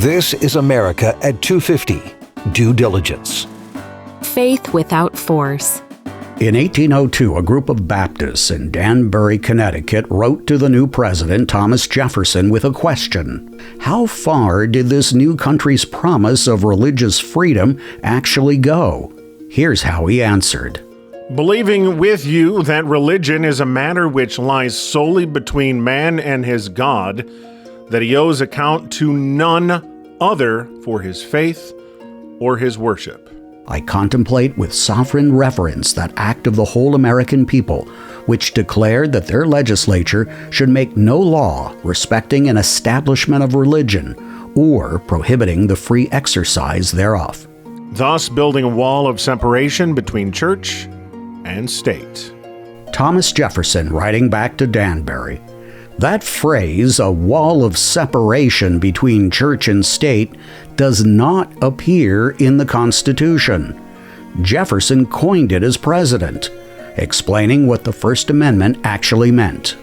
This is America at 250. Due Diligence. Faith without force. In 1802, a group of Baptists in Danbury, Connecticut, wrote to the new president, Thomas Jefferson, with a question. How far did this new country's promise of religious freedom actually go? Here's how he answered. Believing with you that religion is a matter which lies solely between man and his God, that he owes account to none other for his faith or his worship. I contemplate with sovereign reverence that act of the whole American people, which declared that their legislature should make no law respecting an establishment of religion or prohibiting the free exercise thereof. Thus building a wall of separation between church and state. Thomas Jefferson, writing back to Danbury, that phrase, a wall of separation between church and state, does not appear in the Constitution. Jefferson coined it as president, explaining what the First Amendment actually meant.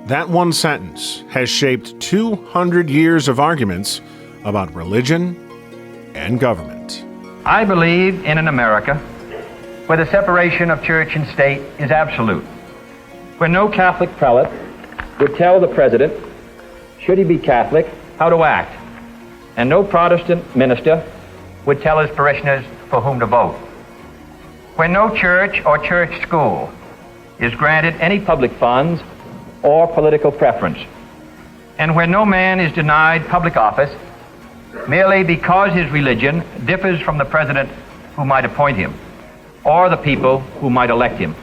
That one sentence has shaped 200 years of arguments about religion and government. I believe in an America where the separation of church and state is absolute, where no Catholic prelate would tell the president, should he be Catholic, how to act, and no Protestant minister would tell his parishioners for whom to vote, where no church or church school is granted any public funds or political preference, and where no man is denied public office merely because his religion differs from the president who might appoint him or the people who might elect him.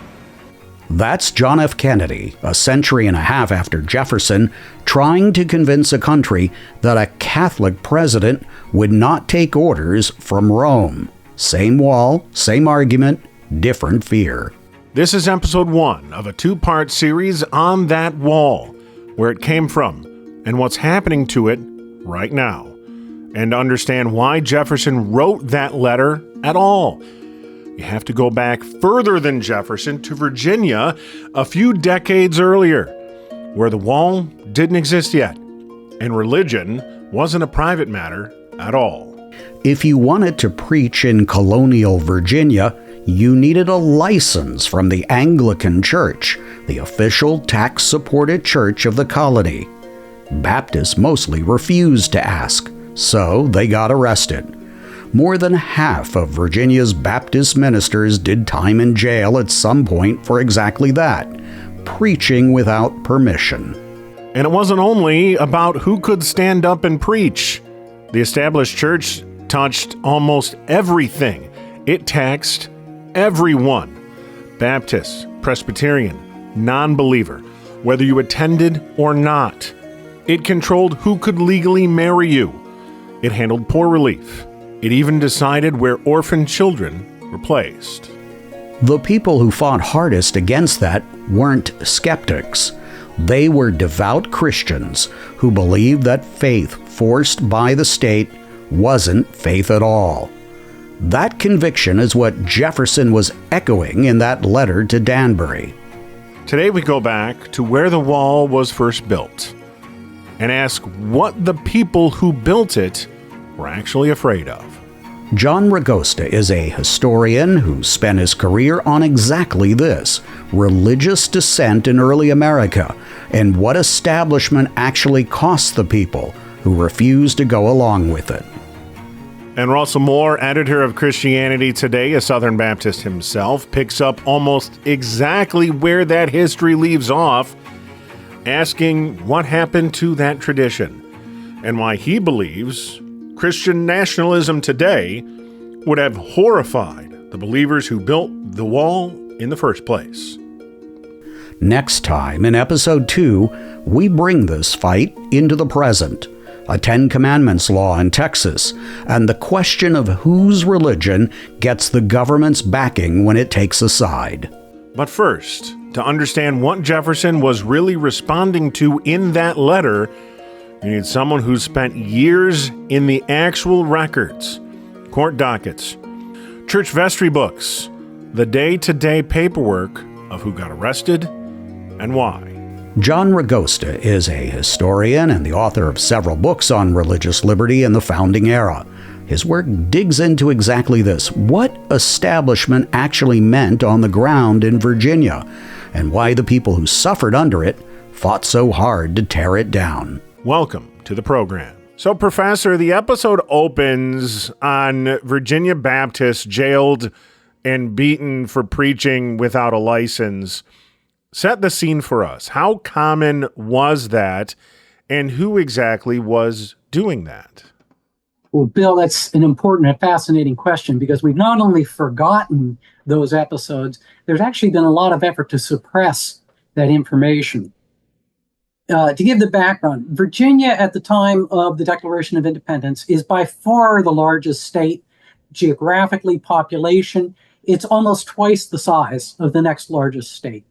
That's John F. Kennedy, a century and a half after Jefferson, trying to convince a country that a Catholic president would not take orders from Rome. Same wall, same argument, different fear. This is episode 1 of a 2-part series on that wall, where it came from and what's happening to it right now, and to understand why Jefferson wrote that letter at all. You have to go back further than Jefferson to Virginia a few decades earlier, where the wall didn't exist yet, and religion wasn't a private matter at all. If you wanted to preach in colonial Virginia, you needed a license from the Anglican Church, the official tax-supported church of the colony. Baptists mostly refused to ask, so they got arrested. More than half of Virginia's Baptist ministers did time in jail at some point for exactly that, preaching without permission. And it wasn't only about who could stand up and preach. The established church touched almost everything. It taxed everyone. Baptist, Presbyterian, non-believer, whether you attended or not. It controlled who could legally marry you. It handled poor relief. It even decided where orphan children were placed. The people who fought hardest against that weren't skeptics. They were devout Christians who believed that faith forced by the state wasn't faith at all. That conviction is what Jefferson was echoing in that letter to Danbury. Today we go back to where the wall was first built and ask what the people who built it were actually afraid of. John Ragosta is a historian who spent his career on exactly this, religious dissent in early America, and what establishment actually cost the people who refused to go along with it. And Russell Moore, editor of Christianity Today, a Southern Baptist himself, picks up almost exactly where that history leaves off, asking what happened to that tradition and why he believes Christian nationalism today would have horrified the believers who built the wall in the first place. Next time, in episode 2, we bring this fight into the present, a Ten Commandments law in Texas, and the question of whose religion gets the government's backing when it takes a side. But first, to understand what Jefferson was really responding to in that letter, you need someone who's spent years in the actual records, court dockets, church vestry books, the day-to-day paperwork of who got arrested and why. John Ragosta is a historian and the author of several books on religious liberty in the founding era. His work digs into exactly this: what establishment actually meant on the ground in Virginia, and why the people who suffered under it fought so hard to tear it down. Welcome to the program. So, Professor, the episode opens on Virginia Baptists jailed and beaten for preaching without a license. Set the scene for us. How common was that, and who exactly was doing that? Well, Bill, that's an important and fascinating question, because we've not only forgotten those episodes, there's actually been a lot of effort to suppress that information. To give the background, Virginia at the time of the Declaration of Independence is by far the largest state, geographically, population. It's almost twice the size of the next largest state.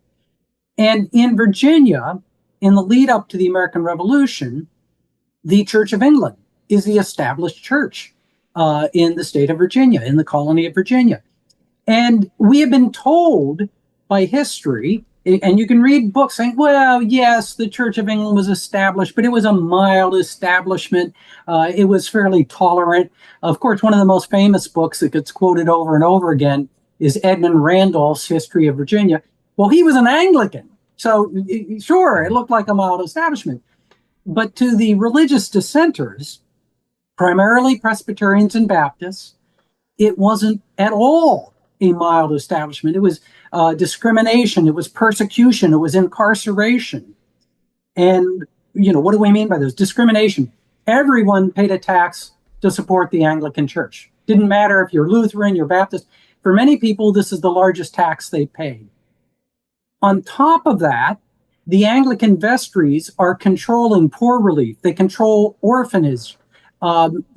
And in Virginia, in the lead up to the American Revolution, the Church of England is the established church in the state of Virginia, in the colony of Virginia. And we have been told by history, and you can read books saying, well, yes, the Church of England was established, but it was a mild establishment. It was fairly tolerant. Of course, one of the most famous books that gets quoted over and over again is Edmund Randolph's History of Virginia. Well, he was an Anglican, so sure, it looked like a mild establishment. But to the religious dissenters, primarily Presbyterians and Baptists, it wasn't at all a mild establishment. It was discrimination, it was persecution, it was incarceration. And, what do we mean by this? Discrimination. Everyone paid a tax to support the Anglican Church. Didn't matter if you're Lutheran, you're Baptist. For many people, this is the largest tax they paid. On top of that, the Anglican vestries are controlling poor relief. They control orphanage.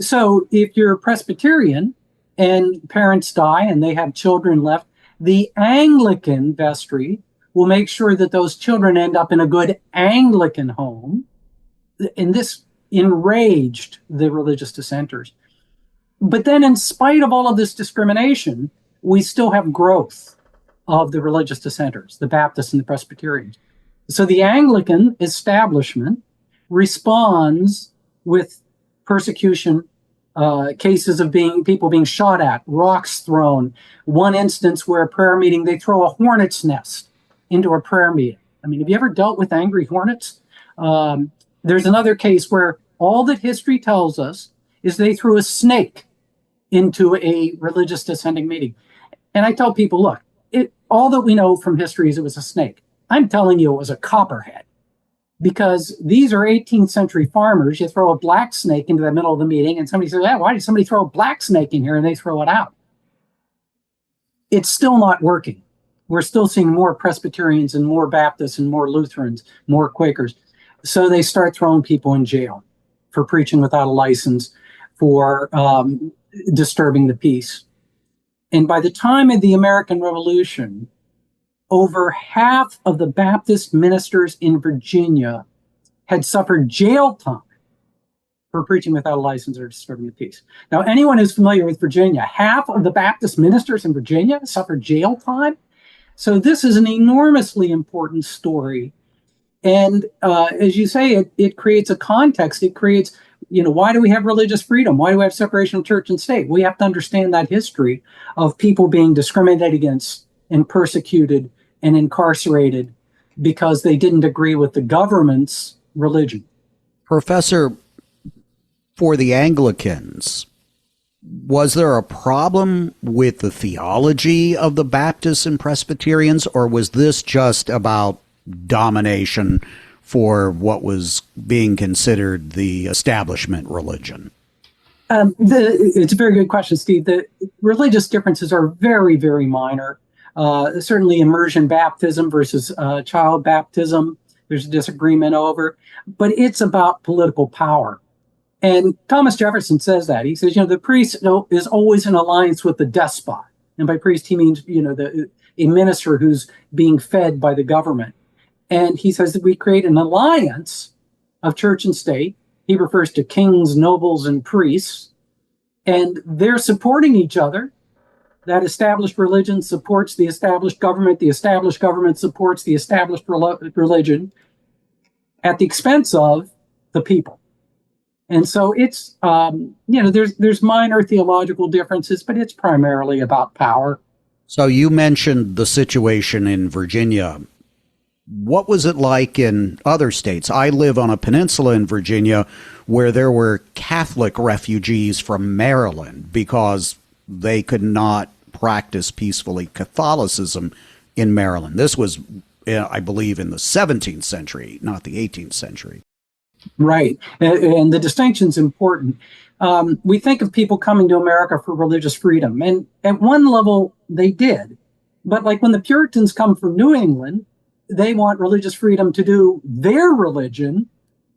So if you're a Presbyterian and parents die and they have children left, the Anglican vestry will make sure that those children end up in a good Anglican home. And this enraged the religious dissenters. But then, in spite of all of this discrimination, we still have growth of the religious dissenters, the Baptists and the Presbyterians. So the Anglican establishment responds with persecution, cases of people being shot at, rocks thrown. One instance where a prayer meeting, they throw a hornet's nest into a prayer meeting. I mean, have you ever dealt with angry hornets? There's another case where all that history tells us is they threw a snake into a religious dissenting meeting. And I tell people, look, all that we know from history is it was a snake. I'm telling you it was a copperhead, because these are 18th century farmers. You throw a black snake into the middle of the meeting and somebody says, why did somebody throw a black snake in here? And they throw it out. It's still not working. We're still seeing more Presbyterians and more Baptists and more Lutherans, more Quakers. So they start throwing people in jail for preaching without a license, for disturbing the peace. And by the time of the American Revolution, over half of the Baptist ministers in Virginia had suffered jail time for preaching without a license or disturbing the peace. Now, anyone who's familiar with Virginia, half of the Baptist ministers in Virginia suffered jail time. So this is an enormously important story. And as you say, it creates a context. It creates, why do we have religious freedom? Why do we have separation of church and state? We have to understand that history of people being discriminated against and persecuted and incarcerated because they didn't agree with the government's religion. Professor, for the Anglicans, was there a problem with the theology of the Baptists and Presbyterians, or was this just about domination for what was being considered the establishment religion? It's a very good question, Steve. The religious differences are very, very minor. Certainly immersion baptism versus child baptism, there's a disagreement over, but it's about political power. And Thomas Jefferson says that. He says, the priest is always in alliance with the despot. And by priest, he means, a minister who's being fed by the government. And he says that we create an alliance of church and state. He refers to kings, nobles, and priests, and they're supporting each other. That established religion supports the established government. The established government supports the established religion. at the expense of the people. And so it's, there's minor theological differences, but it's primarily about power. So you mentioned the situation in Virginia. What was it like in other states? I live on a peninsula in Virginia where there were Catholic refugees from Maryland because they could not practice peacefully Catholicism in Maryland. This was, I believe, in the 17th century, not the 18th century. Right. And the distinction's important. We think of people coming to America for religious freedom. And at one level, they did. But like when the Puritans come from New England, they want religious freedom to do their religion,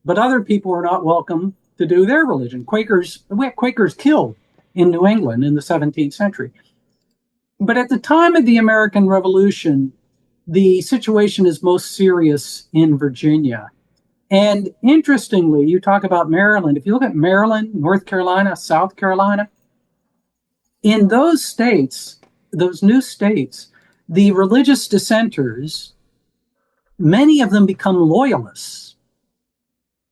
but other people are not welcome to do their religion. We had Quakers killed in New England in the 17th century. But at the time of the American Revolution, the situation is most serious in Virginia. And interestingly, you talk about Maryland. If you look at Maryland, North Carolina, South Carolina, in those states, those new states, the religious dissenters, many of them become loyalists.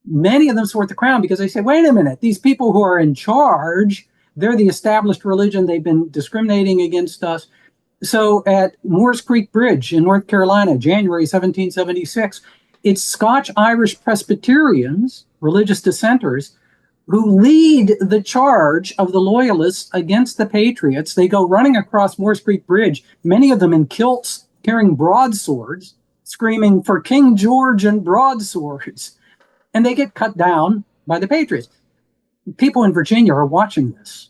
Many of them support the crown because they say, wait a minute, these people who are in charge, they're the established religion. They've been discriminating against us. So at Moores Creek Bridge in North Carolina, January 1776, it's Scotch-Irish Presbyterians, religious dissenters, who lead the charge of the loyalists against the patriots. They go running across Moores Creek Bridge, many of them in kilts, carrying broadswords, screaming for King George and broadswords. And they get cut down by the patriots. People in Virginia are watching this.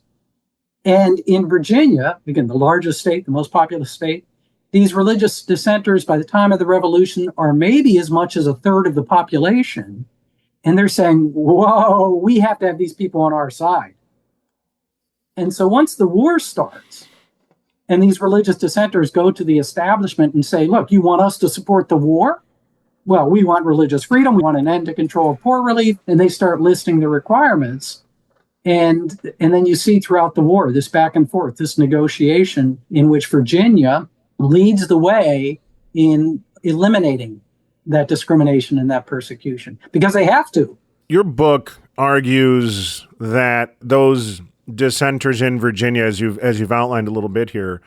And in Virginia, again, the largest state, the most populous state, these religious dissenters, by the time of the Revolution, are maybe as much as a third of the population. And they're saying, whoa, we have to have these people on our side. And so once the war starts, and these religious dissenters go to the establishment and say, look, you want us to support the war? Well, we want religious freedom. We want an end to control of poor relief. And they start listing the requirements. And then you see throughout the war, this back and forth, this negotiation in which Virginia leads the way in eliminating that discrimination and that persecution, because they have to. Your book argues that those dissenters in Virginia, as you've outlined a little bit here,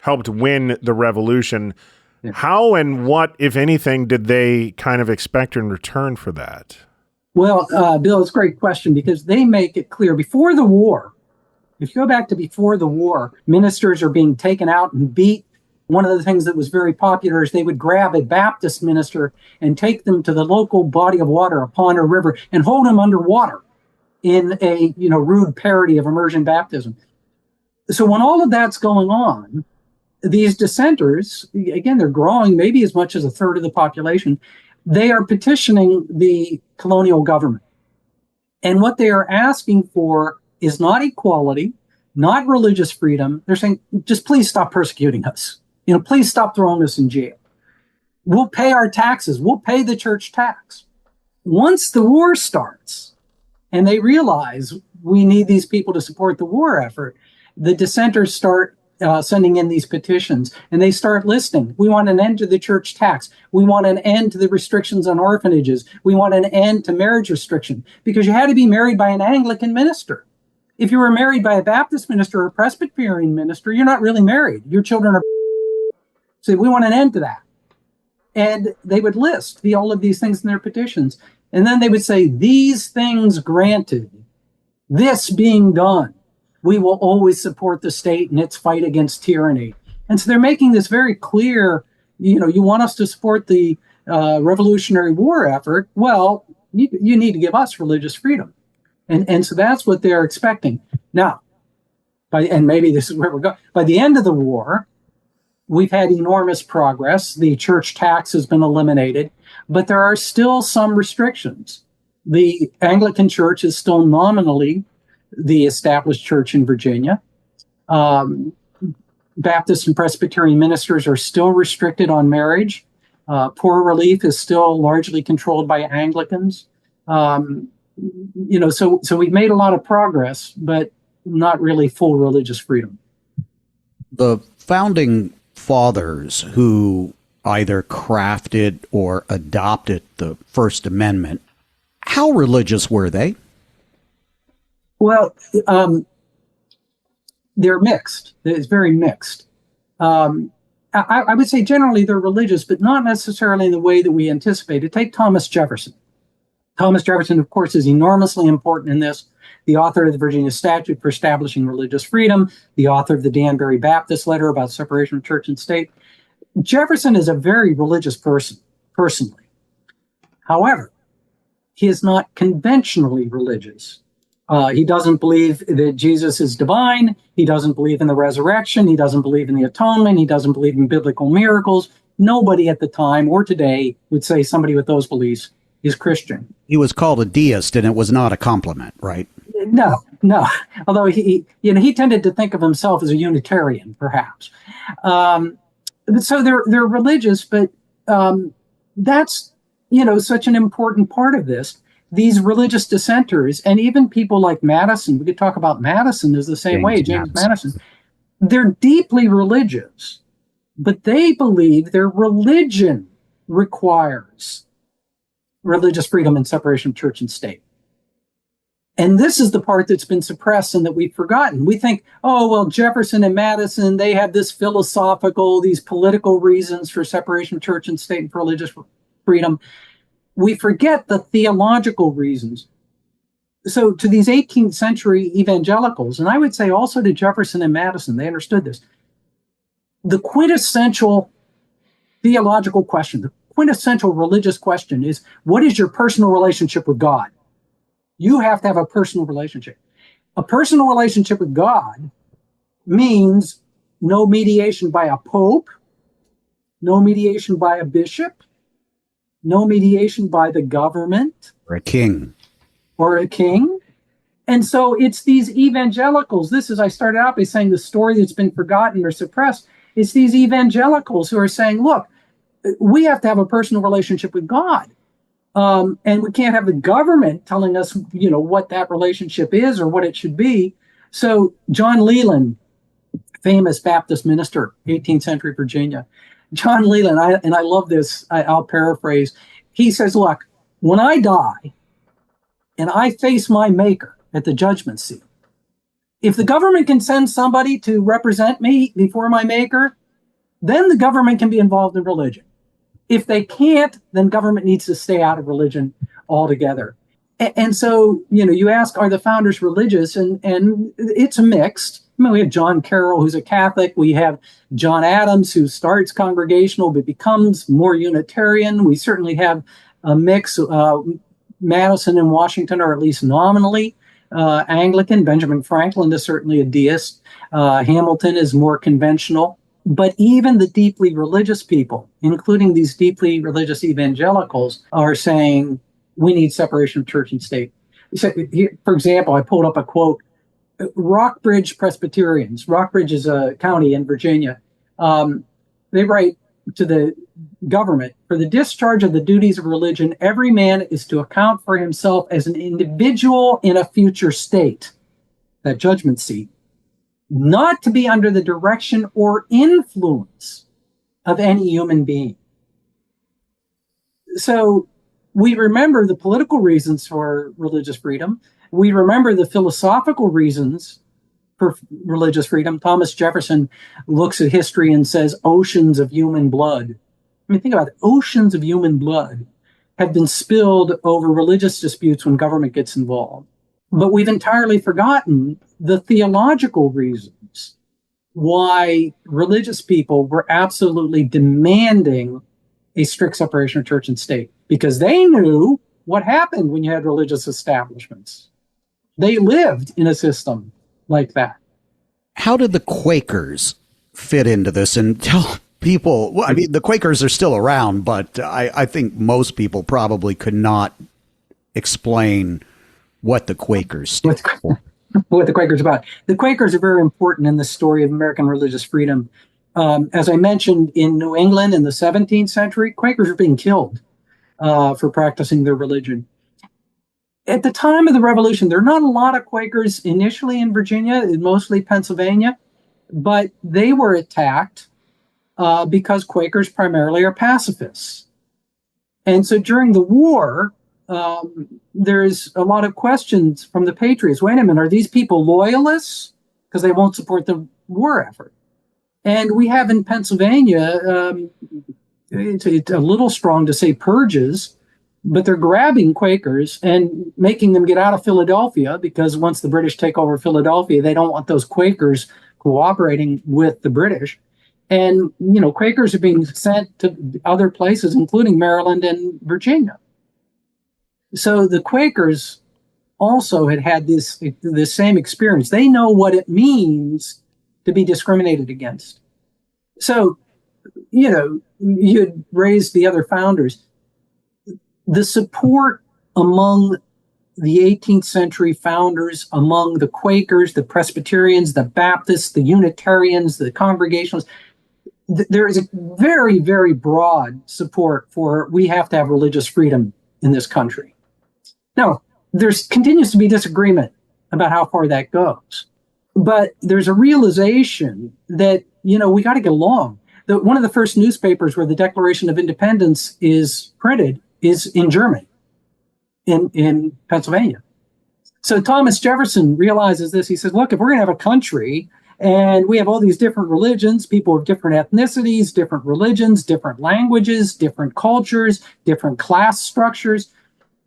helped win the revolution. Yeah. How and what, if anything, did they kind of expect in return for that? Well, Bill, it's a great question because they make it clear before the war. If you go back to before the war, ministers are being taken out and beat. One of the things that was very popular is they would grab a Baptist minister and take them to the local body of water, a pond or river, and hold him underwater in a rude parody of immersion baptism. So when all of that's going on, these dissenters, again, they're growing maybe as much as a third of the population. They are petitioning the colonial government. And what they are asking for is not equality, not religious freedom. They're saying, just please stop persecuting us. Please stop throwing us in jail. We'll pay our taxes. We'll pay the church tax. Once the war starts and they realize we need these people to support the war effort, the dissenters start sending in these petitions and they start listing. We want an end to the church tax. We want an end to the restrictions on orphanages. We want an end to marriage restriction because you had to be married by an Anglican minister. If you were married by a Baptist minister or a Presbyterian minister, you're not really married. Your children are. So we want an end to that. And they would list all of these things in their petitions. And then they would say, these things granted, this being done, we will always support the state in its fight against tyranny. And so they're making this very clear, you want us to support the Revolutionary War effort. Well, you need to give us religious freedom. And so that's what they're expecting. Now, and maybe this is where we're going. By the end of the war, we've had enormous progress. The church tax has been eliminated, but there are still some restrictions. The Anglican Church is still nominally the established church in Virginia. Baptist and Presbyterian ministers are still restricted on marriage. Poor relief is still largely controlled by Anglicans. So we've made a lot of progress, but not really full religious freedom. The founding fathers who either crafted or adopted the First Amendment. How religious were they? Well, they're mixed. It's very mixed. I would say generally they're religious, but not necessarily in the way that we anticipated. Take Thomas Jefferson. Thomas Jefferson, of course, is enormously important in this. The author of the Virginia Statute for Establishing Religious Freedom, the author of the Danbury Baptist Letter about separation of church and state. Jefferson is a very religious person, personally. However, he is not conventionally religious. He doesn't believe that Jesus is divine. He doesn't believe in the resurrection. He doesn't believe in the atonement. He doesn't believe in biblical miracles. Nobody at the time or today would say somebody with those beliefs is Christian. He was called a deist, and it was not a compliment, right? No. Although he tended to think of himself as a Unitarian, perhaps. So they're religious, but that's such an important part of this. These religious dissenters, and even people like Madison, we could talk about Madison is the same way, James Madison. They're deeply religious, but they believe their religion requires religious freedom and separation of church and state. And this is the part that's been suppressed and that we've forgotten. We think, oh, well, Jefferson and Madison, they have this philosophical, these political reasons for separation of church and state and for religious freedom. We forget the theological reasons. So to these 18th century evangelicals, and I would say also to Jefferson and Madison, they understood this. The quintessential theological question, the quintessential religious question is, what is your personal relationship with God? You have to have a personal relationship. A personal relationship with God means no mediation by a pope, no mediation by a bishop, no mediation by the government. Or a king. And so it's these evangelicals. This is, I started out by saying the story that's been forgotten or suppressed. It's these evangelicals who are saying, look, we have to have a personal relationship with God. And we can't have the government telling us, what that relationship is or what it should be. So John Leland, famous Baptist minister, 18th century Virginia, John Leland, I love this, I'll paraphrase. He says, look, when I die and I face my maker at the judgment seat, if the government can send somebody to represent me before my maker, then the government can be involved in religion. If they can't, then government needs to stay out of religion altogether. And so, you ask, are the founders religious? And it's mixed. We have John Carroll, who's a Catholic. We have John Adams, who starts Congregational but becomes more Unitarian. We certainly have a mix. Madison and Washington are at least nominally Anglican. Benjamin Franklin is certainly a deist. Hamilton is more conventional. But even the deeply religious people, including these deeply religious evangelicals, are saying we need separation of church and state. So here, for example, I pulled up a quote. Rockbridge Presbyterians. Rockbridge is a county in Virginia. They write to the government, for the discharge of the duties of religion, every man is to account for himself as an individual in a future state, that judgment seat, not to be under the direction or influence of any human being. So we remember the political reasons for religious freedom. We remember the philosophical reasons for religious freedom. Thomas Jefferson looks at history and says oceans of human blood. I mean, think about it. Oceans of human blood have been spilled over religious disputes when government gets involved. But we've entirely forgotten the theological reasons why religious people were absolutely demanding a strict separation of church and state, because they knew what happened when you had religious establishments. They lived in a system like that. How did the Quakers fit into this? And tell people, well, I mean, the Quakers are still around, but I think most people probably could not explain what the Quakers stood for. What the Quakers are about. The Quakers are very important in the story of American religious freedom. As I mentioned, in New England in the 17th century, Quakers were being killed for practicing their religion. At the time of the Revolution, there are not a lot of Quakers initially in Virginia, mostly Pennsylvania, but they were attacked because Quakers primarily are pacifists. And so during the war, there's a lot of questions from the patriots. Wait a minute, are these people loyalists? Because they won't support the war effort. And we have in Pennsylvania, it's a little strong to say purges, but they're grabbing Quakers and making them get out of Philadelphia, because once the British take over Philadelphia, they don't want those Quakers cooperating with the British. And, Quakers are being sent to other places, including Maryland and Virginia. So the Quakers also had this same experience. They know what it means to be discriminated against. So, you'd raised the other founders. The support among the 18th century founders, among the Quakers, the Presbyterians, the Baptists, the Unitarians, the Congregationalists, there is a very, very broad support for we have to have religious freedom in this country. Now, there continues to be disagreement about how far that goes. But there's a realization that, we got to get along. One of the first newspapers where the Declaration of Independence is printed is in Germany, in Pennsylvania. So Thomas Jefferson realizes this. He says, look, if we're going to have a country and we have all these different religions, people of different ethnicities, different religions, different languages, different cultures, different class structures,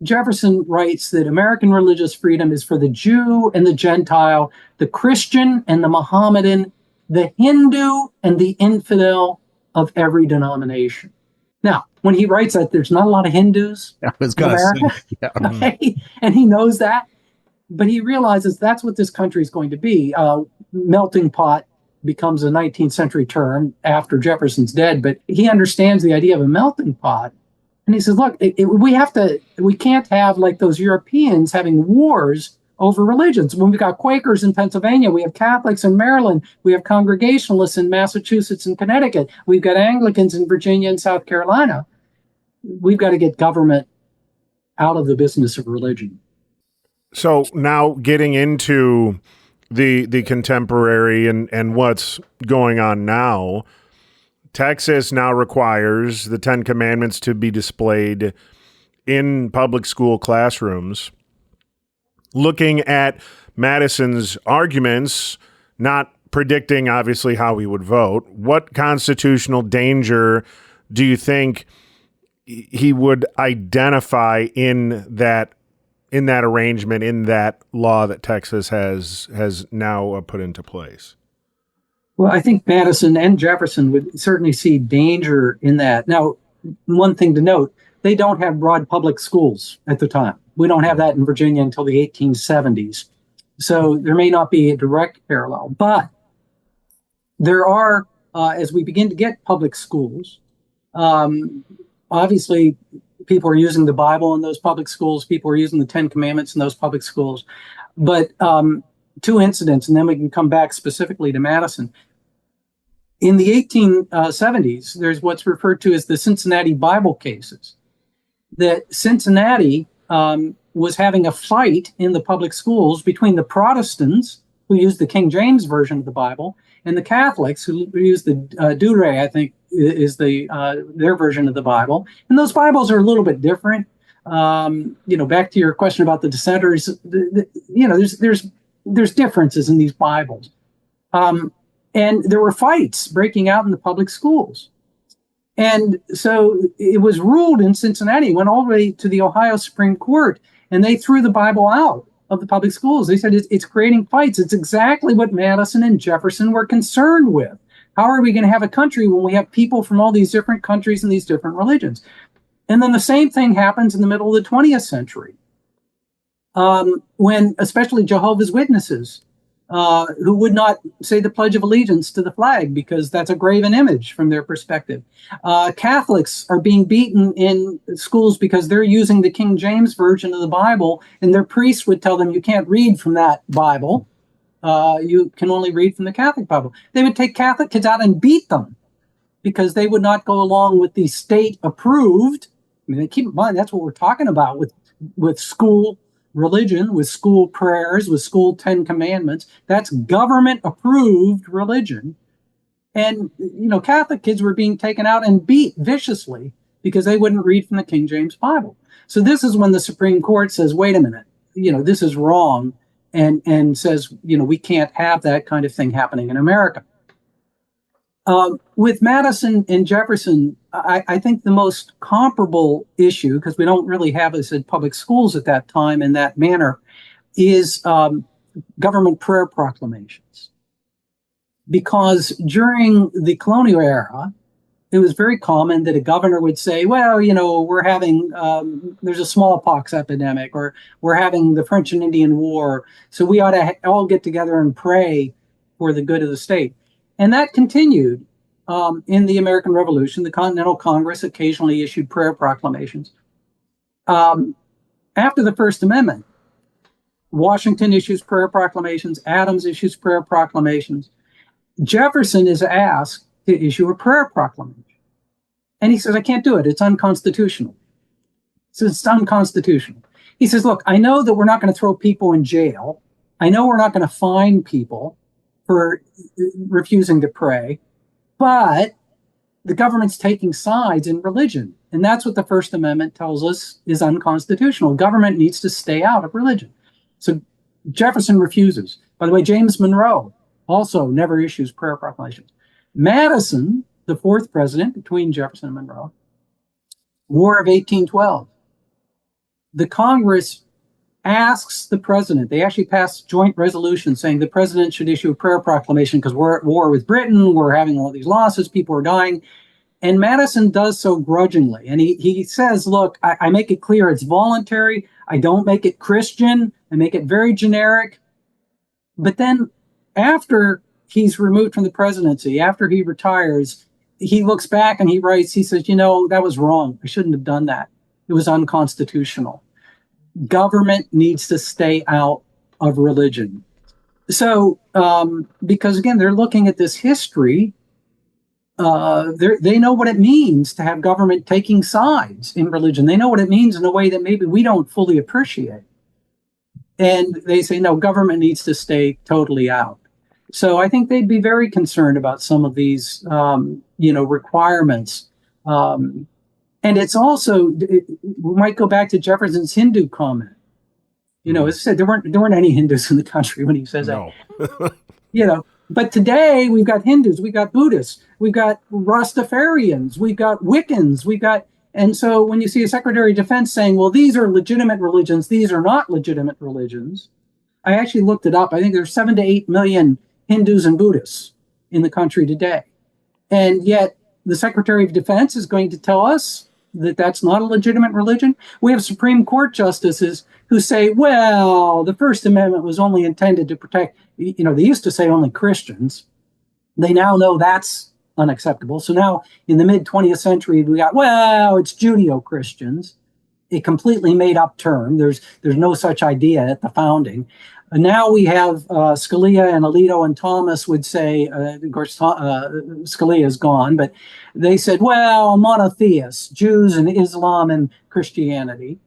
Jefferson writes that American religious freedom is for the Jew and the Gentile, the Christian and the Mohammedan, the Hindu and the infidel of every denomination. Now, when he writes that, there's not a lot of Hindus in America, okay? And he knows that, but he realizes that's what this country is going to be. Melting pot becomes a 19th century term after Jefferson's dead, but he understands the idea of a melting pot. And he says, look, we can't have like those Europeans having wars over religions. When we got Quakers in Pennsylvania, we have Catholics in Maryland, we have Congregationalists in Massachusetts and Connecticut, we've got Anglicans in Virginia and South Carolina. We've got to get government out of the business of religion. So now getting into the contemporary and what's going on now, Texas now requires the Ten Commandments to be displayed in public school classrooms. Looking at Madison's arguments, not predicting obviously how he would vote, what constitutional danger do you think he would identify in that arrangement, in that law that Texas has now put into place? Well, I think Madison and Jefferson would certainly see danger in that. Now, one thing to note, they don't have broad public schools at the time. We don't have that in Virginia until the 1870s. So there may not be a direct parallel. But there are, as we begin to get public schools, obviously people are using the Bible in those public schools. People are using the Ten Commandments in those public schools. But two incidents, and then we can come back specifically to Madison. In the 1870s, there's what's referred to as the Cincinnati Bible cases. That Cincinnati was having a fight in the public schools between the Protestants, who used the King James Version of the Bible, and the Catholics, who used the Douay, I think, is their version of the Bible. And those Bibles are a little bit different. Back to your question about the dissenters, there's differences in these Bibles. And there were fights breaking out in the public schools. And so it was ruled in Cincinnati, went all the way to the Ohio Supreme Court, and they threw the Bible out of the public schools. They said it's creating fights. It's exactly what Madison and Jefferson were concerned with. How are we going to have a country when we have people from all these different countries and these different religions? And then the same thing happens in the middle of the 20th century, when especially Jehovah's Witnesses, who would not say the Pledge of Allegiance to the flag because that's a graven image from their perspective. Catholics are being beaten in schools because they're using the King James Version of the Bible, and their priests would tell them you can't read from that Bible. You can only read from the Catholic Bible. They would take Catholic kids out and beat them because they would not go along with the state-approved. I mean, keep in mind, that's what we're talking about with school religion, with school prayers, with school 10 Commandments. That's government-approved religion. And, Catholic kids were being taken out and beat viciously because they wouldn't read from the King James Bible. So this is when the Supreme Court says, wait a minute, this is wrong, and says, we can't have that kind of thing happening in America. With Madison and Jefferson, I think the most comparable issue, because we don't really have this in public schools at that time in that manner, is government prayer proclamations. Because during the colonial era, it was very common that a governor would say, well, we're having, there's a smallpox epidemic, or we're having the French and Indian War, so we ought to all get together and pray for the good of the state. And that continued in the American Revolution. The Continental Congress occasionally issued prayer proclamations. After the First Amendment, Washington issues prayer proclamations, Adams issues prayer proclamations. Jefferson is asked to issue a prayer proclamation. And he says, I can't do it. It's unconstitutional. So it's unconstitutional. He says, look, I know that we're not going to throw people in jail. I know we're not going to fine people for refusing to pray, but the government's taking sides in religion. And that's what the First Amendment tells us is unconstitutional. Government needs to stay out of religion. So Jefferson refuses. By the way, James Monroe also never issues prayer proclamations. Madison, the fourth president between Jefferson and Monroe, War of 1812. The Congress asks the president, they actually passed joint resolution saying the president should issue a prayer proclamation because we're at war with Britain, we're having all these losses, people are dying. And Madison does so grudgingly. And he says, look, I make it clear it's voluntary. I don't make it Christian. I make it very generic. But then after he's removed from the presidency, after he retires, he looks back and he writes, he says, that was wrong. I shouldn't have done that. It was unconstitutional. Government needs to stay out of religion. So, because again, they're looking at this history, they know what it means to have government taking sides in religion. They know what it means in a way that maybe we don't fully appreciate. And they say, no, government needs to stay totally out. So I think they'd be very concerned about some of these, requirements. And it's also, we might go back to Jefferson's Hindu comment. As I said, there weren't any Hindus in the country when he says that. But today we've got Hindus, we've got Buddhists, we've got Rastafarians, we've got Wiccans, and so when you see a Secretary of Defense saying, well, these are legitimate religions, these are not legitimate religions. I actually looked it up. I think there's 7 to 8 million Hindus and Buddhists in the country today. And yet the Secretary of Defense is going to tell us that that's not a legitimate religion. We have Supreme Court justices who say, well, the First Amendment was only intended to protect, they used to say only Christians. They now know that's unacceptable. So now in the mid-20th century, we got, well, it's Judeo-Christians, a completely made up term. There's no such idea at the founding. And now we have Scalia and Alito and Thomas would say, of course, Scalia is gone, but they said, well, monotheists, Jews and Islam and Christianity.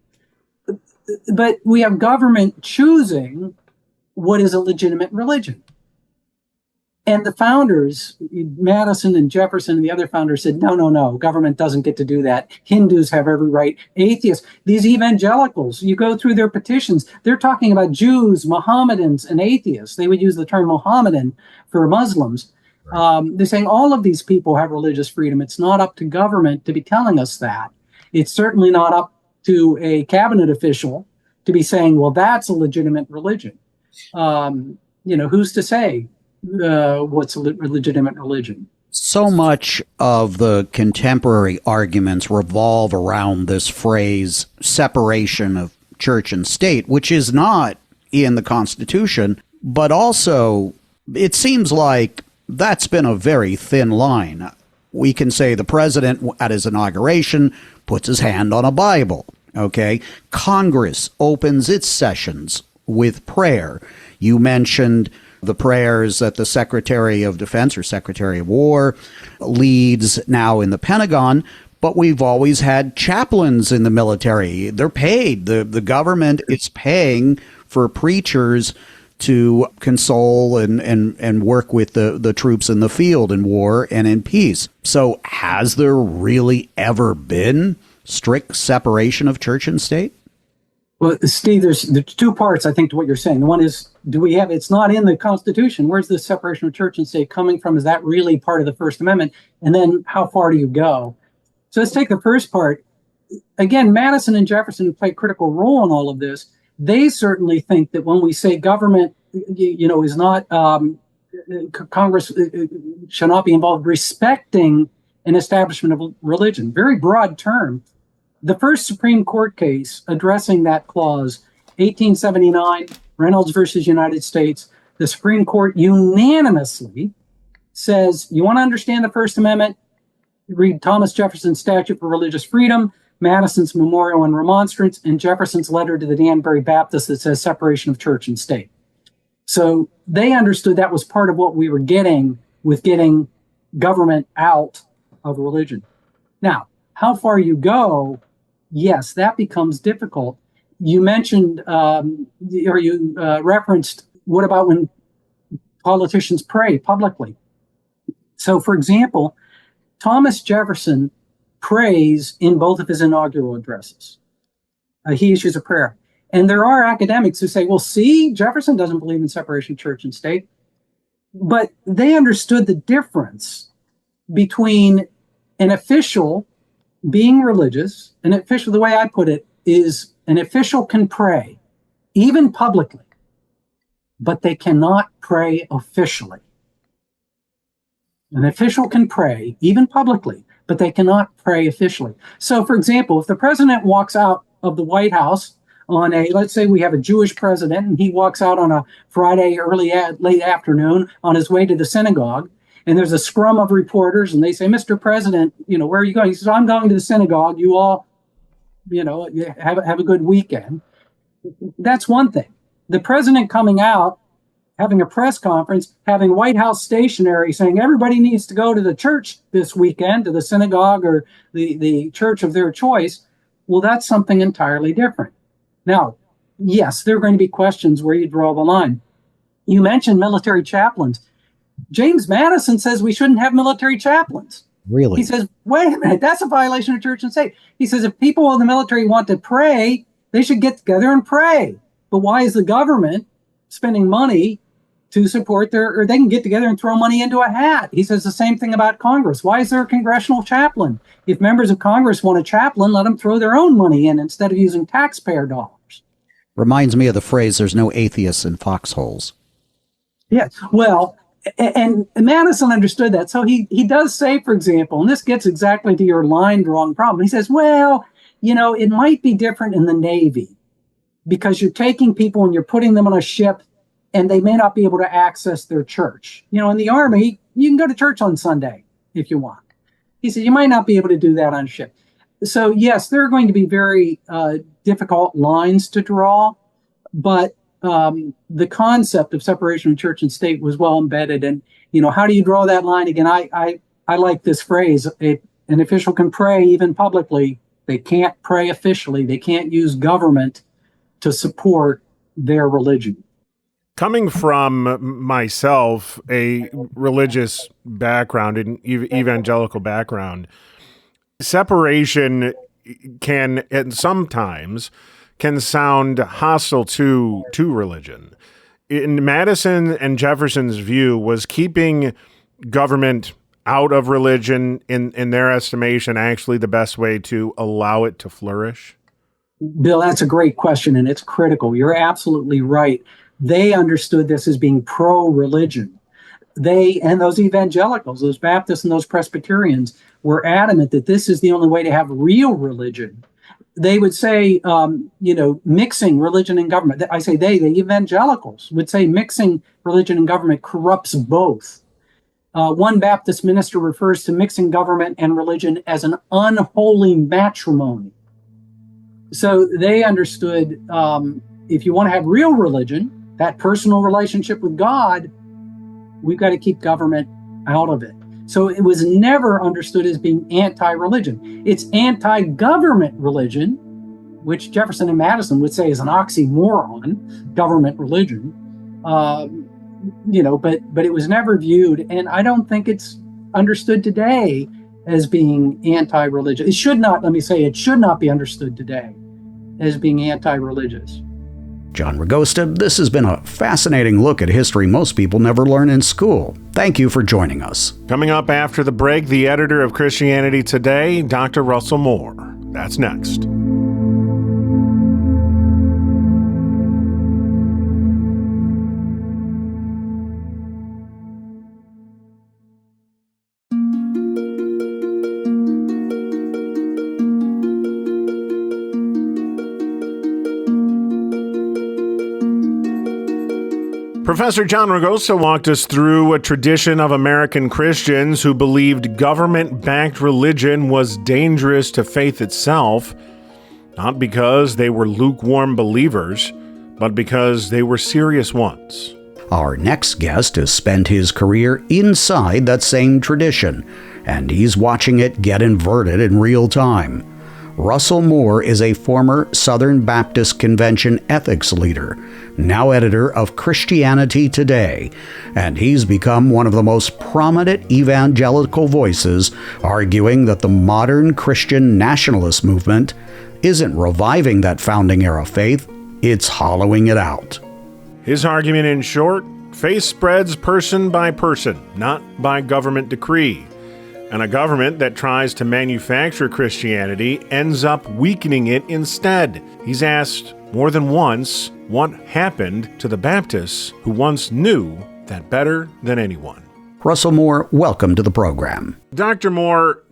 But we have government choosing what is a legitimate religion. And the founders, Madison and Jefferson and the other founders said, no, government doesn't get to do that. Hindus have every right. Atheists, these evangelicals, you go through their petitions, they're talking about Jews, Mohammedans, and atheists. They would use the term Mohammedan for Muslims. They're saying all of these people have religious freedom. It's not up to government to be telling us that. It's certainly not up to a cabinet official to be saying, well, that's a legitimate religion. Who's to say what's a legitimate religion? So much of the contemporary arguments revolve around this phrase, separation of church and state, which is not in the Constitution, but also it seems like that's been a very thin line. We can say the president at his inauguration puts his hand on a Bible, okay? Congress opens its sessions with prayer. You mentioned the prayers that the Secretary of Defense or Secretary of War leads now in the Pentagon, but we've always had chaplains in the military. They're paid. The government is paying for preachers to console and work with the troops in the field in war and in peace. So has there really ever been strict separation of church and state? Well, Steve, there's two parts, I think, to what you're saying. The one is, it's not in the Constitution. Where's the separation of church and state coming from? Is that really part of the First Amendment? And then how far do you go? So let's take the first part. Again, Madison and Jefferson, who play a critical role in all of this, they certainly think that when we say government, is not, Congress shall not be involved respecting an establishment of religion, very broad term. The first Supreme Court case addressing that clause, 1879, Reynolds versus United States, the Supreme Court unanimously says, you want to understand the First Amendment? Read Thomas Jefferson's Statute for Religious Freedom, Madison's Memorial and Remonstrance, and Jefferson's letter to the Danbury Baptists that says separation of church and state. So they understood that was part of what we were getting with getting government out of religion. Now, how far you go, yes, that becomes difficult. You mentioned, referenced, what about when politicians pray publicly? So, for example, Thomas Jefferson prays in both of his inaugural addresses. He issues a prayer. And there are academics who say, well, see, Jefferson doesn't believe in separation of church and state. But they understood the difference between an official being religious. An official, the way I put it, is an official can pray, even publicly, but they cannot pray officially. An official can pray, even publicly, but they cannot pray officially. So, for example, if the president walks out of the White House on let's say we have a Jewish president, and he walks out on a Friday late afternoon on his way to the synagogue, and there's a scrum of reporters, and they say, Mr. President, where are you going? He says, I'm going to the synagogue. You all, have a good weekend. That's one thing. The president coming out, having a press conference, having White House stationery saying everybody needs to go to the church this weekend, to the synagogue or the church of their choice, well, that's something entirely different. Now, yes, there are going to be questions where you draw the line. You mentioned military chaplains. James Madison says we shouldn't have military chaplains. Really? He says, wait a minute, that's a violation of church and state. He says if people in the military want to pray, they should get together and pray. But why is the government spending money to support or they can get together and throw money into a hat? He says the same thing about Congress. Why is there a congressional chaplain? If members of Congress want a chaplain, let them throw their own money in instead of using taxpayer dollars. Reminds me of the phrase, there's no atheists in foxholes. Yes, well, and Madison understood that. So he does say, for example, and this gets exactly to your line drawing problem. He says, well, it might be different in the Navy because you're taking people and you're putting them on a ship and they may not be able to access their church. In the Army, you can go to church on Sunday if you want. He said, you might not be able to do that on a ship. So, yes, there are going to be very difficult lines to draw, but the concept of separation of church and state was well embedded. And, how do you draw that line? Again, I like this phrase, an official can pray even publicly. They can't pray officially. They can't use government to support their religion. Coming from myself, a religious background, an evangelical background, separation can, and sometimes, can sound hostile to religion. In Madison and Jefferson's view, was keeping government out of religion, in their estimation, actually the best way to allow it to flourish? Bill, that's a great question, and it's critical. You're absolutely right. They understood this as being pro-religion. They, and those evangelicals, those Baptists and those Presbyterians, were adamant that this is the only way to have real religion. They would say, mixing religion and government. I say the evangelicals would say mixing religion and government corrupts both. One Baptist minister refers to mixing government and religion as an unholy matrimony. So they understood if you want to have real religion, that personal relationship with God, we've got to keep government out of it. So it was never understood as being anti-religion. It's anti-government religion, which Jefferson and Madison would say is an oxymoron, government religion. But it was never viewed, and I don't think it's understood today as being anti-religious. It should not be understood today as being anti-religious. John Ragosta, this has been a fascinating look at history most people never learn in school. Thank you for joining us. Coming up after the break, the editor of Christianity Today, Dr. Russell Moore. That's next. Professor John Ragosta walked us through a tradition of American Christians who believed government-backed religion was dangerous to faith itself, not because they were lukewarm believers, but because they were serious ones. Our next guest has spent his career inside that same tradition, and he's watching it get inverted in real time. Russell Moore is a former Southern Baptist Convention ethics leader, now editor of Christianity Today, and he's become one of the most prominent evangelical voices arguing that the modern Christian nationalist movement isn't reviving that founding era faith, it's hollowing it out. His argument, in short, faith spreads person by person, not by government decree. And a government that tries to manufacture Christianity ends up weakening it instead. He's asked more than once what happened to the Baptists who once knew that better than anyone. Russell Moore, welcome to the program. Dr. Moore,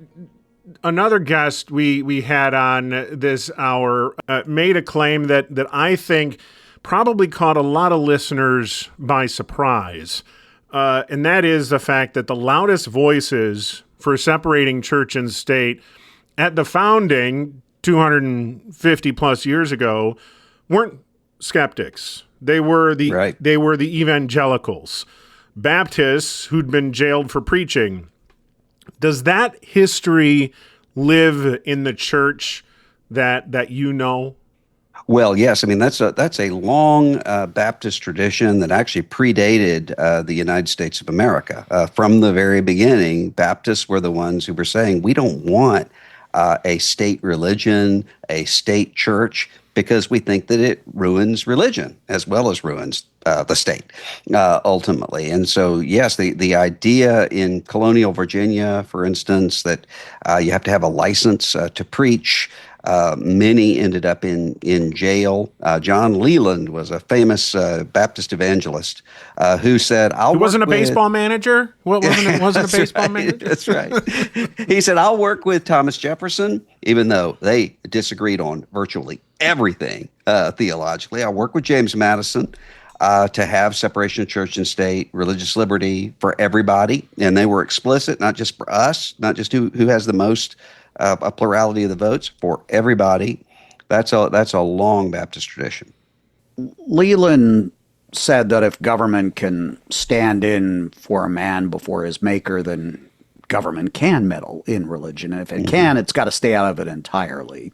another guest we had on this hour made a claim that I think probably caught a lot of listeners by surprise. And that is the fact that the loudest voices for separating church and state at the founding 250 plus years ago weren't skeptics. They were the evangelicals, Baptists who'd been jailed for preaching. Does that history live in the church that you know? Well, yes. I mean, that's a long Baptist tradition that actually predated the United States of America. From the very beginning, Baptists were the ones who were saying, we don't want a state religion, a state church, because we think that it ruins religion as well as ruins the state, ultimately. And so, yes, the idea in colonial Virginia, for instance, that you have to have a license to preach. Many ended up in jail. John Leland was a famous Baptist evangelist who said, He wasn't a baseball manager? Wasn't a baseball manager? That's right. He said, I'll work with Thomas Jefferson, even though they disagreed on virtually everything theologically. I'll work with James Madison to have separation of church and state, religious liberty for everybody. And they were explicit, not just for us, not just who has the most a plurality of the votes, for everybody. That's a long Baptist tradition. Leland said that if government can stand in for a man before his maker, then government can meddle in religion. And if it can, it's got to stay out of it entirely.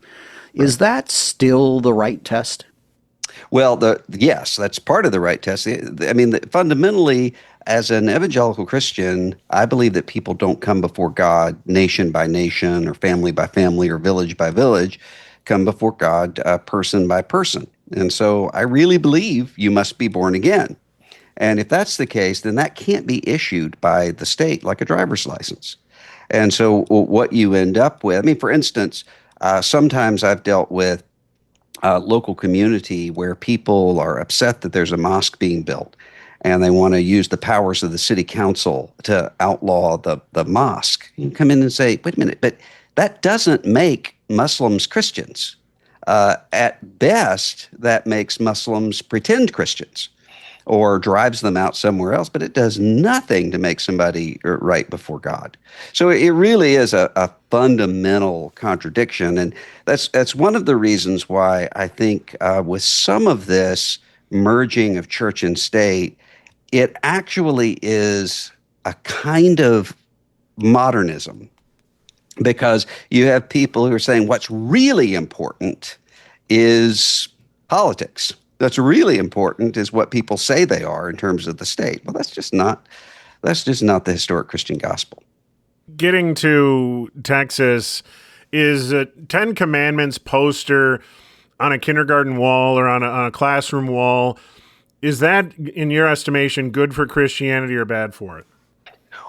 Is that still the right test? Well, yes, that's part of the right test. I mean, fundamentally, as an evangelical Christian, I believe that people don't come before God nation by nation or family by family or village by village, come before God person by person. And so I really believe you must be born again. And if that's the case, then that can't be issued by the state like a driver's license. And so what you end up with, I mean, for instance, sometimes I've dealt with local community where people are upset that there's a mosque being built, and they want to use the powers of the city council to outlaw the mosque. You come in and say, wait a minute, but that doesn't make Muslims Christians. At best, that makes Muslims pretend Christians or drives them out somewhere else, but it does nothing to make somebody right before God. So it really is a fundamental contradiction, and that's one of the reasons why I think with some of this merging of church and state, it actually is a kind of modernism, because you have people who are saying what's really important is politics. That's really important is what people say they are in terms of the state. Well, that's just not the historic Christian gospel. Getting to Texas, is a Ten Commandments poster on a kindergarten wall or on a classroom wall, is that, in your estimation, good for Christianity or bad for it?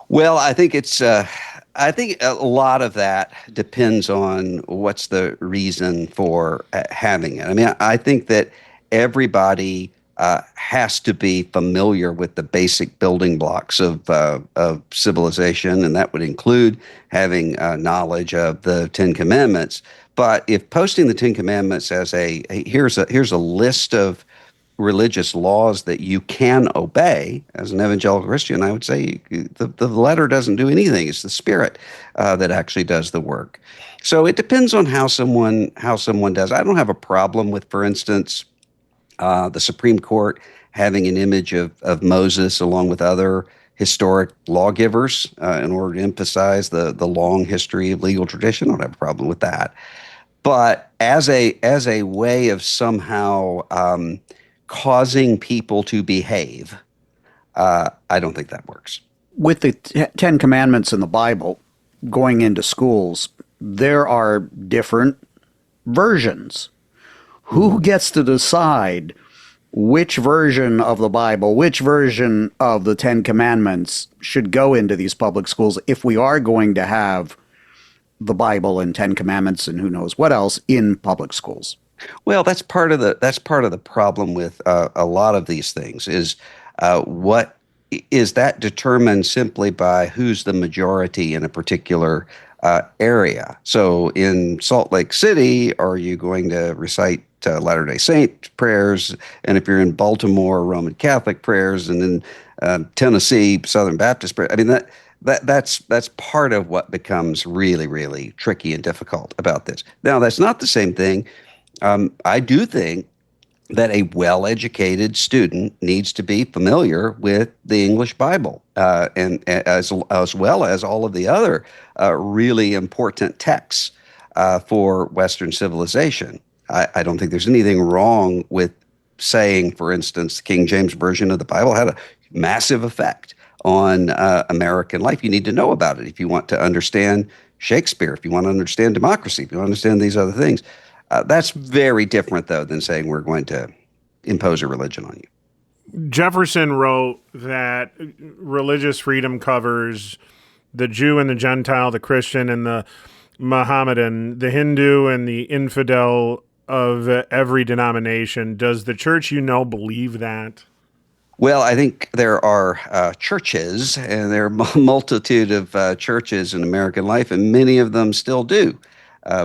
Well, I think I think a lot of that depends on what's the reason for having it. I mean, I think that everybody has to be familiar with the basic building blocks of civilization, and that would include having knowledge of the Ten Commandments. But if posting the Ten Commandments as here's a list of religious laws that you can obey as an evangelical Christian, I would say the letter doesn't do anything. It's the spirit that actually does the work. So it depends on how someone does. I don't have a problem with, for instance, the Supreme Court having an image of Moses along with other historic lawgivers in order to emphasize the long history of legal tradition. I don't have a problem with that. But as a way of somehow causing people to behave, I don't think that works. With the Ten Commandments in the Bible going into schools, there are different versions. Who gets to decide which version of the Bible, which version of the Ten Commandments should go into these public schools if we are going to have the Bible and Ten Commandments and who knows what else in public schools? Well, that's part of the problem with a lot of these things is what is that determined simply by who's the majority in a particular area. So in Salt Lake City, are you going to recite Latter-day Saint prayers? And if you're in Baltimore, Roman Catholic prayers, and in Tennessee, Southern Baptist prayers. I mean, that's part of what becomes really, really tricky and difficult about this. Now, that's not the same thing. I do think that a well-educated student needs to be familiar with the English Bible, and as well as all of the other really important texts for Western civilization. I don't think there's anything wrong with saying, for instance, the King James Version of the Bible had a massive effect on American life. You need to know about it if you want to understand Shakespeare, if you want to understand democracy, if you want to understand these other things. That's very different, though, than saying we're going to impose a religion on you. Jefferson wrote that religious freedom covers the Jew and the Gentile, the Christian and the Mohammedan, the Hindu and the infidel of every denomination. Does the church believe that? Well, I think there are churches, and there are a multitude of churches in American life, and many of them still do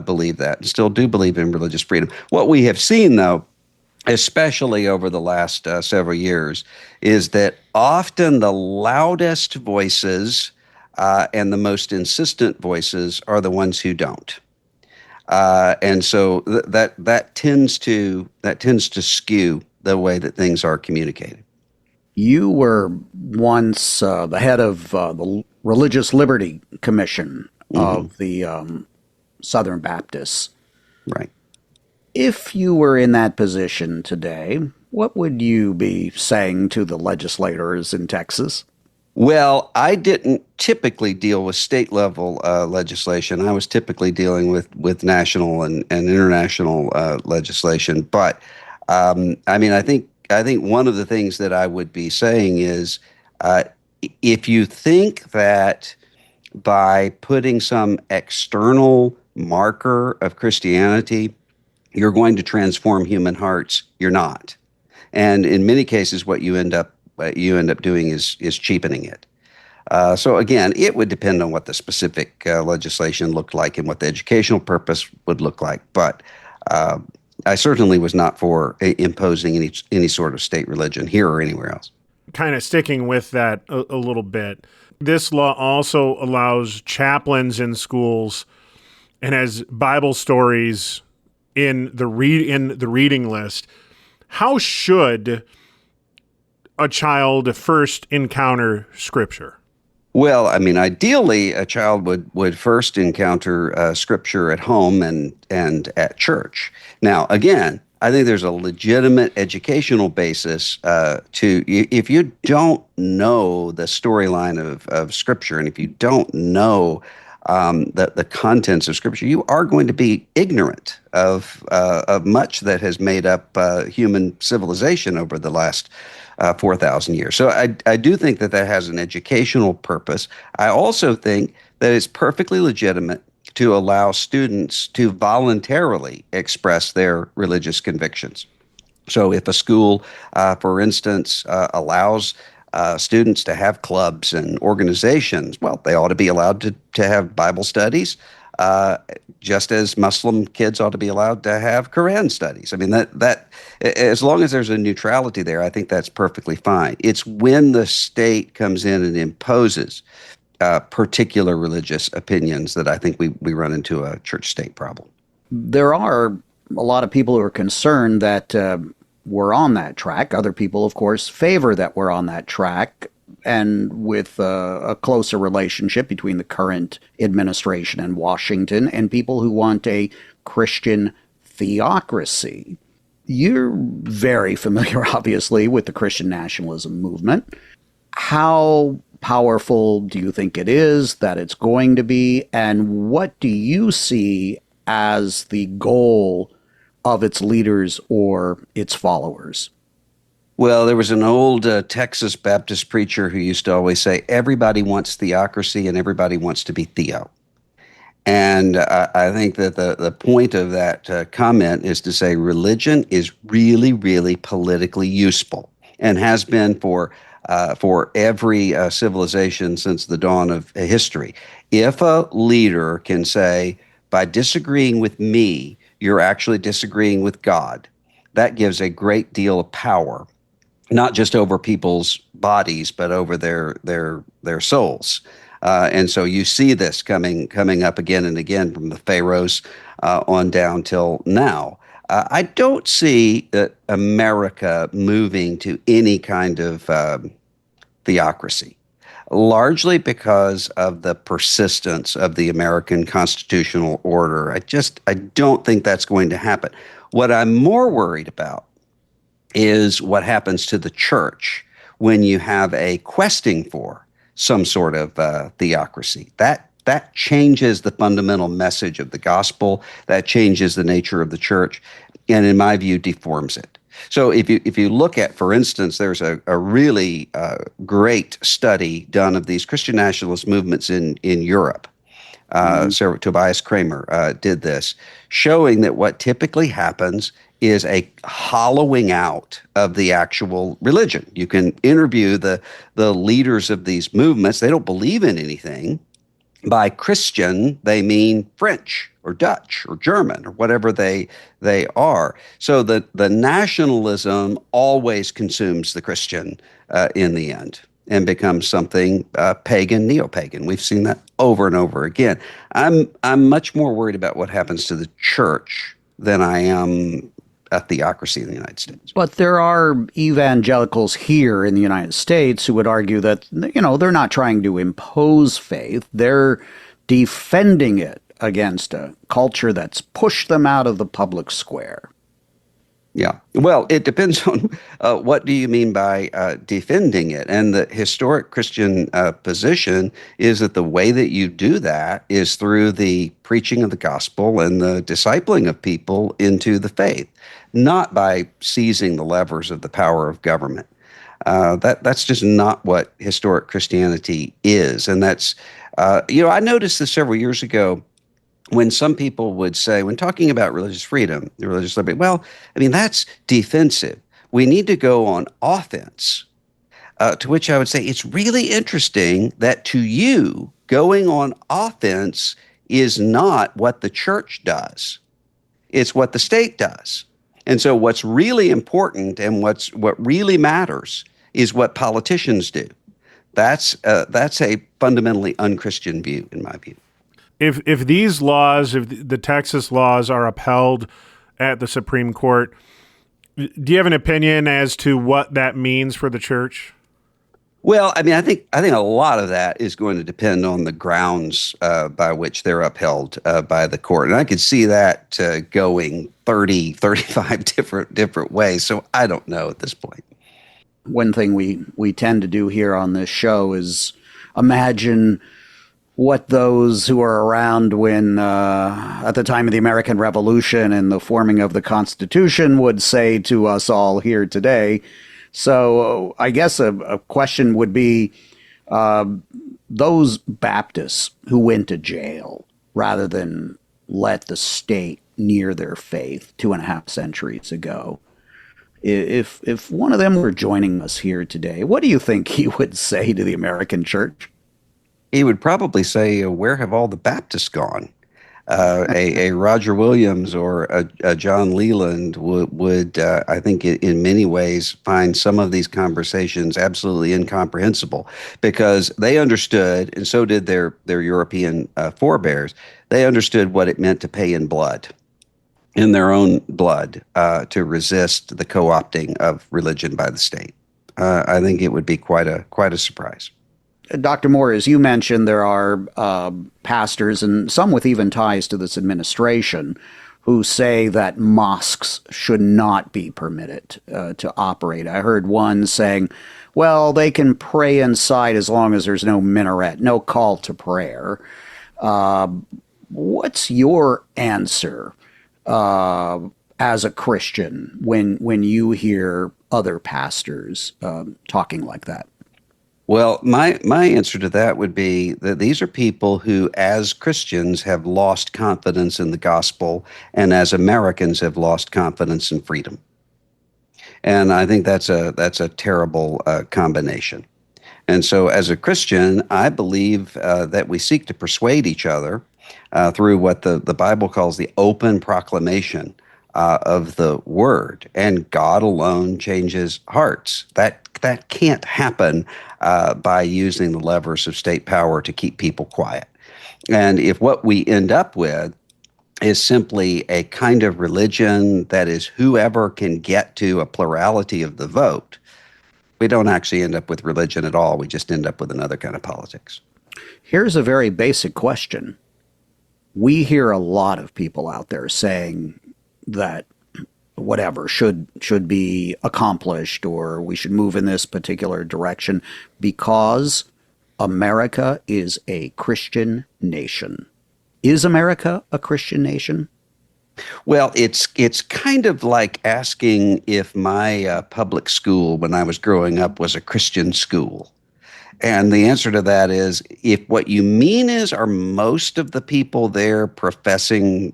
believe that, and still do believe in religious freedom. What we have seen, though, especially over the last several years, is that often the loudest voices and the most insistent voices are the ones who don't. And so that tends to skew the way that things are communicated. You were once the head of the Religious Liberty Commission of the Southern Baptists. Right. If you were in that position today, what would you be saying to the legislators in Texas? Well, I didn't typically deal with state level legislation. I was typically dealing with national and international legislation. But I mean, I think one of the things that I would be saying is if you think that by putting some external marker of Christianity, you're going to transform human hearts, you're not. And in many cases, what you end up doing is cheapening it. So again, it would depend on what the specific legislation looked like and what the educational purpose would look like. But I certainly was not for imposing any sort of state religion here or anywhere else. Kind of sticking with that a little bit, this law also allows chaplains in schools and has Bible stories in the reading list. How should a child first encounter Scripture? Well, I mean, ideally, a child would first encounter Scripture at home and at church. Now, again, I think there's a legitimate educational basis if you don't know the storyline of Scripture, and if you don't know the contents of Scripture, you are going to be ignorant of much that has made up human civilization over the last 4,000 years. So I do think that has an educational purpose. I also think that it's perfectly legitimate to allow students to voluntarily express their religious convictions. So if a school, for instance, allows students to have clubs and organizations, well, they ought to be allowed to have Bible studies, just as Muslim kids ought to be allowed to have Quran studies. I mean, that as long as there's a neutrality there, I think that's perfectly fine. It's when the state comes in and imposes particular religious opinions that I think we run into a church-state problem. There are a lot of people who are concerned that we're on that track. Other people, of course, favor that we're on that track, and with a closer relationship between the current administration in Washington and people who want a Christian theocracy. You're very familiar, obviously, with the Christian nationalism movement. How powerful do you think it is, that it's going to be, and what do you see as the goal of its leaders or its followers? Well, there was an old Texas Baptist preacher who used to always say, everybody wants theocracy and everybody wants to be theo. And I think that the point of that comment is to say religion is really, really politically useful and has been for every civilization since the dawn of history. If a leader can say, by disagreeing with me, you're actually disagreeing with God, that gives a great deal of power, not just over people's bodies, but over their souls. And so you see this coming up again and again from the pharaohs on down till now. I don't see America moving to any kind of theocracy, largely because of the persistence of the American constitutional order. I don't think that's going to happen. What I'm more worried about is what happens to the church when you have a questing for some sort of theocracy. That changes the fundamental message of the gospel. That changes the nature of the church, and in my view, deforms it. So if you look at, for instance, there's a really great study done of these Christian nationalist movements in Europe. So Tobias Kramer did this, showing that what typically happens is a hollowing out of the actual religion. You can interview the leaders of these movements. They don't believe in anything. By Christian, they mean French or Dutch or German or whatever they are. So the nationalism always consumes the Christian in the end and becomes something pagan, neo-pagan. We've seen that over and over again. I'm much more worried about what happens to the church than I am a theocracy in the United States. But there are evangelicals here in the United States who would argue that, they're not trying to impose faith. They're defending it against a culture that's pushed them out of the public square. Yeah. Well, it depends on what do you mean by defending it. And the historic Christian position is that the way that you do that is through the preaching of the gospel and the discipling of people into the faith, not by seizing the levers of the power of government. That's just not what historic Christianity is. And that's, I noticed this several years ago, when some people would say, when talking about religious freedom, religious liberty, well, that's defensive. We need to go on offense. To which I would say, it's really interesting that to you, going on offense is not what the church does. It's what the state does. And so what's really important and what really matters is what politicians do. That's a fundamentally unchristian view, in my view. If these laws, if the Texas laws are upheld at the Supreme Court, do you have an opinion as to what that means for the church? Well, I mean, I think a lot of that is going to depend on the grounds by which they're upheld by the court, and I could see that going 30, 35 different ways. So I don't know at this point. One thing we tend to do here on this show is imagine what those who are around when at the time of the American Revolution and the forming of the Constitution would say to us all here today. So I guess a question would be those Baptists who went to jail rather than let the state near their faith 2.5 centuries ago. If one of them were joining us here today, what do you think he would say to the American church? He would probably say, "Where have all the Baptists gone?" A Roger Williams or a John Leland would I think, in many ways, find some of these conversations absolutely incomprehensible because they understood, and so did their European forebears. They understood what it meant to pay in blood, in their own blood, to resist the co-opting of religion by the state. I think it would be quite a surprise. Dr. Moore, as you mentioned, there are pastors and some with even ties to this administration who say that mosques should not be permitted to operate. I heard one saying, well, they can pray inside as long as there's no minaret, no call to prayer. What's your answer as a Christian when you hear other pastors talking like that? Well, my answer to that would be that these are people who, as Christians, have lost confidence in the gospel, and as Americans have lost confidence in freedom. And I think that's a terrible combination. And so, as a Christian, I believe that we seek to persuade each other through what the Bible calls the open proclamation of the word, and God alone changes hearts. That can't happen by using the levers of state power to keep people quiet. And if what we end up with is simply a kind of religion that is whoever can get to a plurality of the vote, we don't actually end up with religion at all. We just end up with another kind of politics. Here's a very basic question. We hear a lot of people out there saying that whatever should be accomplished, or we should move in this particular direction because America is a Christian nation. Is America a Christian nation? Well, it's kind of like asking if my public school when I was growing up was a Christian school. And the answer to that is, if what you mean is, are most of the people there professing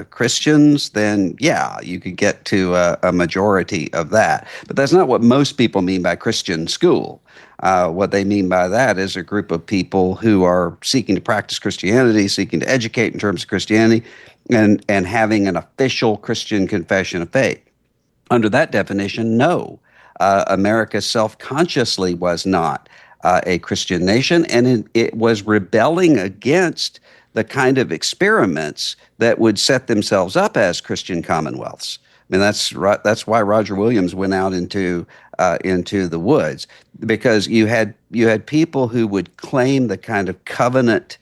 Christians, then yeah, you could get to a majority of that. But that's not what most people mean by Christian school. What they mean by that is a group of people who are seeking to practice Christianity, seeking to educate in terms of Christianity, and having an official Christian confession of faith. Under that definition, no. America self-consciously was not a Christian nation, and it was rebelling against the kind of experiments that would set themselves up as Christian commonwealths. I mean, that's why Roger Williams went out into the woods, because you had people who would claim the kind of covenant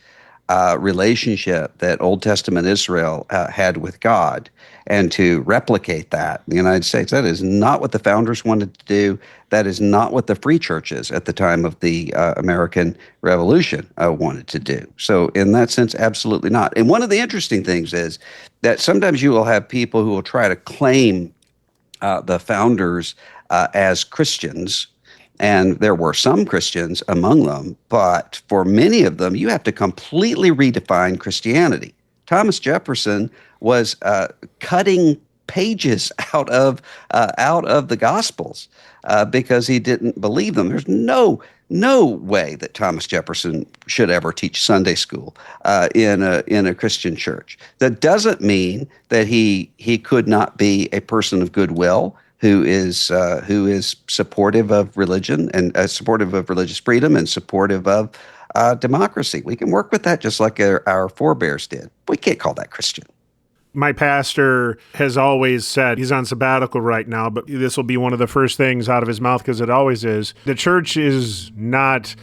relationship that Old Testament Israel had with God, and to replicate that in the United States. That is not what the founders wanted to do. That is not what the free churches at the time of the American Revolution wanted to do. So in that sense, absolutely not. And one of the interesting things is that sometimes you will have people who will try to claim the founders as Christians. And there were some Christians among them, but for many of them, you have to completely redefine Christianity. Thomas Jefferson was cutting pages out of the Gospels because he didn't believe them. There's no way that Thomas Jefferson should ever teach Sunday school in a Christian church. That doesn't mean that he could not be a person of goodwill who is supportive of religion and supportive of religious freedom and supportive of democracy. We can work with that just like our forebears did. We can't call that Christian. My pastor has always said, he's on sabbatical right now, but this will be one of the first things out of his mouth, because it always is. The church is not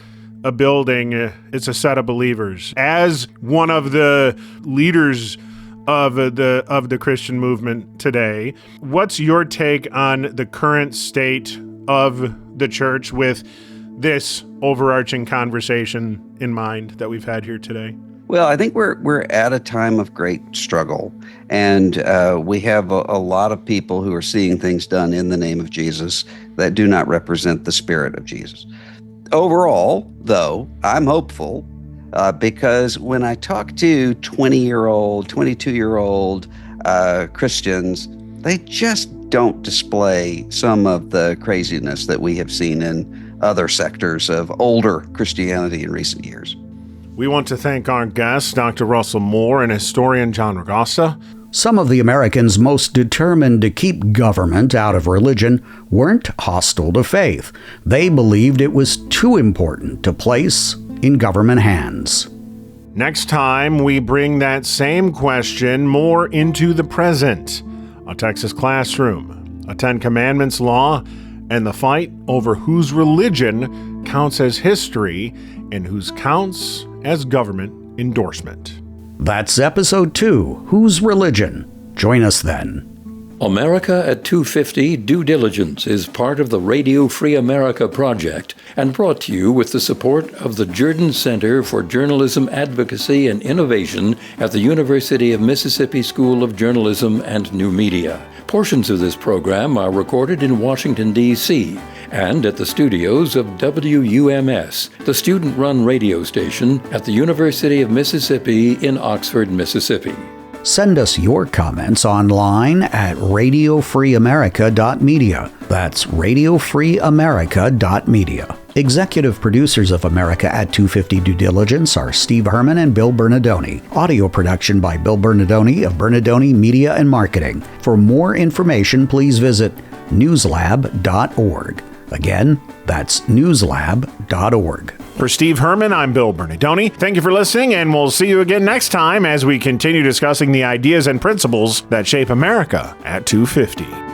a building, it's a set of believers. As one of the leaders of the Christian movement today, what's your take on the current state of the church with this overarching conversation in mind that we've had here today? Well, I think we're at a time of great struggle, and we have a lot of people who are seeing things done in the name of Jesus that do not represent the spirit of Jesus. Overall, though, I'm hopeful because when I talk to 20-year-old, 22-year-old Christians, they just don't display some of the craziness that we have seen in other sectors of older Christianity in recent years. We want to thank our guests, Dr. Russell Moore and historian John Ragosta. Some of the Americans most determined to keep government out of religion weren't hostile to faith. They believed it was too important to place in government hands. Next time, we bring that same question more into the present. A Texas classroom, a Ten Commandments law, and the fight over whose religion counts as history and whose counts as government endorsement. That's episode 2, Whose Religion? Join us then. America at 250 Due Diligence is part of the Radio Free America project and brought to you with the support of the Jordan Center for Journalism Advocacy and Innovation at the University of Mississippi School of Journalism and New Media. Portions of this program are recorded in Washington, D.C., and at the studios of WUMS, the student-run radio station at the University of Mississippi in Oxford, Mississippi. Send us your comments online at radiofreeamerica.media. That's radiofreeamerica.media. Executive producers of America at 250 Due Diligence are Steve Herman and Bill Bernardoni. Audio production by Bill Bernardoni of Bernardoni Media and Marketing. For more information, please visit newslab.org. Again, that's newslab.org. For Steve Herman, I'm Bill Bernardoni. Thank you for listening, and we'll see you again next time as we continue discussing the ideas and principles that shape America at 250.